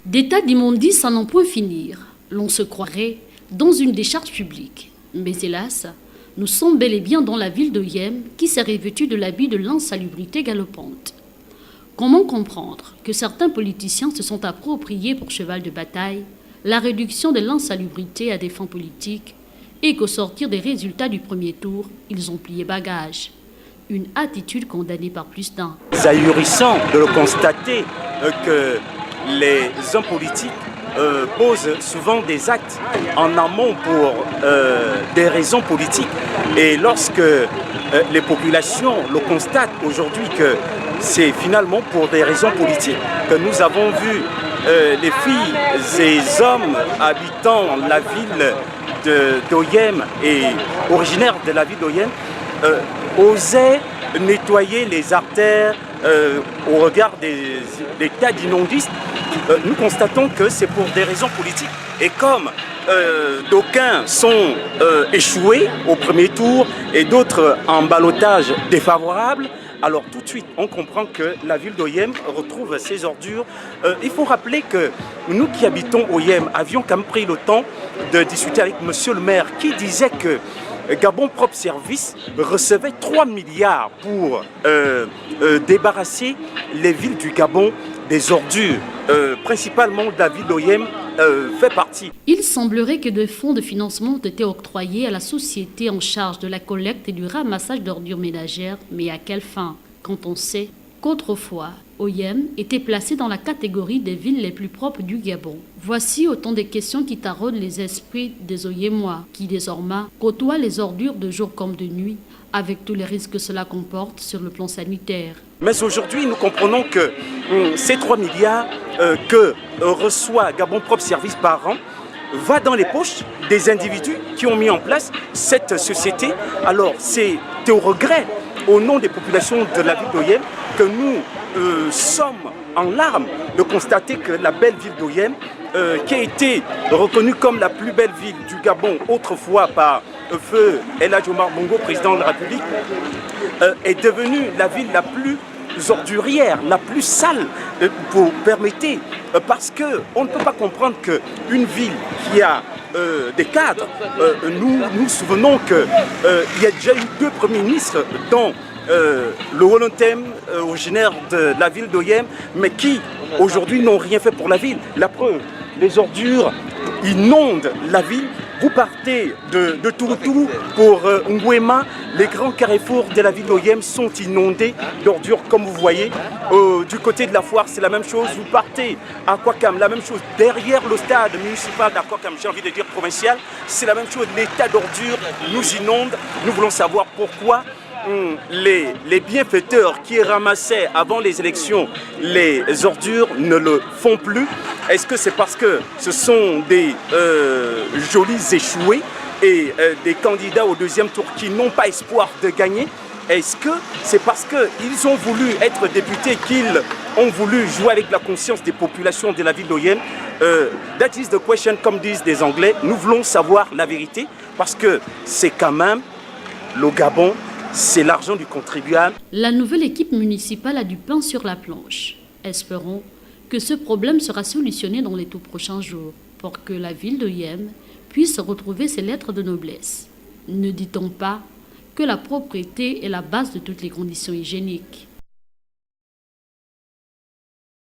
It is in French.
Des tas d'immondices à n'en point finir. L'on se croirait dans une décharge publique. Mais hélas, nous sommes bel et bien dans la ville de Yem qui s'est revêtue de l'habit de l'insalubrité galopante. Comment comprendre que certains politiciens se sont appropriés pour cheval de bataille la réduction de l'insalubrité à des fins politiques et qu'au sortir des résultats du premier tour, ils ont plié bagage? Une attitude condamnée par plus d'un. C'est ahurissant de le constater que les hommes politiques posent souvent des actes en amont pour des raisons politiques. Et lorsque les populations le constatent aujourd'hui que c'est finalement pour des raisons politiques que nous avons vu les filles et les hommes habitant la ville d'Oyem et originaires de la ville d'Oyem osaient nettoyer les artères au regard des tas d'immondices. Nous constatons que c'est pour des raisons politiques. Et comme d'aucuns sont échoués au premier tour et d'autres en ballottage défavorable, alors tout de suite on comprend que la ville d'Oyem retrouve ses ordures. Il faut rappeler que nous qui habitons Oyem avions quand même pris le temps de discuter avec monsieur le maire qui disait que Gabon Propre Service recevait 3 milliards pour débarrasser les villes du Gabon des ordures, principalement la ville d'Oyem fait partie. Il semblerait que des fonds de financement ont été octroyés à la société en charge de la collecte et du ramassage d'ordures ménagères, mais à quelle fin? Quand on sait qu'autrefois, Oyem était placé dans la catégorie des villes les plus propres du Gabon. Voici autant de questions qui taraudent les esprits des Oyemois, qui désormais côtoient les ordures de jour comme de nuit, avec tous les risques que cela comporte sur le plan sanitaire. Mais aujourd'hui, nous comprenons que ces 3 milliards que reçoit Gabon Propre Service par an va dans les poches des individus qui ont mis en place cette société. Alors, c'est au regret, au nom des populations de la ville d'Oyem, que nous sommes en larmes de constater que la belle ville d'Oyem, qui a été reconnue comme la plus belle ville du Gabon autrefois par feu El Hadj Omar Bongo, président de la République, est devenue la ville la plus ordurière, la plus sale, pour permettez, parce qu'on ne peut pas comprendre qu'une ville qui a des cadres, nous souvenons qu'il y a déjà eu 2 premiers ministres dont le Wolontem, originaire de la ville d'Oyem, mais qui aujourd'hui n'ont rien fait pour la ville. La preuve, les ordures inondent la ville. Vous partez de Touroutourou pour Ngouema, les grands carrefours de la ville d'Oyem sont inondés d'ordures comme vous voyez. Du côté de la foire, c'est la même chose. Vous partez à Kwakam, la même chose. Derrière le stade municipal d'Akwakam, j'ai envie de dire provincial, c'est la même chose. L'état d'ordures nous inonde. Nous voulons savoir pourquoi les bienfaiteurs qui ramassaient avant les élections les ordures ne le font plus. Est-ce que c'est parce que ce sont des jolis échoués et des candidats au deuxième tour qui n'ont pas espoir de gagner? Est-ce que c'est parce qu'ils ont voulu être députés qu'ils ont voulu jouer avec la conscience des populations de la ville d'Oyem? That is the question, comme disent les Anglais. Nous voulons savoir la vérité parce que c'est quand même le Gabon. C'est l'argent du contribuable. La nouvelle équipe municipale a du pain sur la planche. Espérons que ce problème sera solutionné dans les tout prochains jours pour que la ville de Yem puisse retrouver ses lettres de noblesse. Ne dit-on pas que la propreté est la base de toutes les conditions hygiéniques?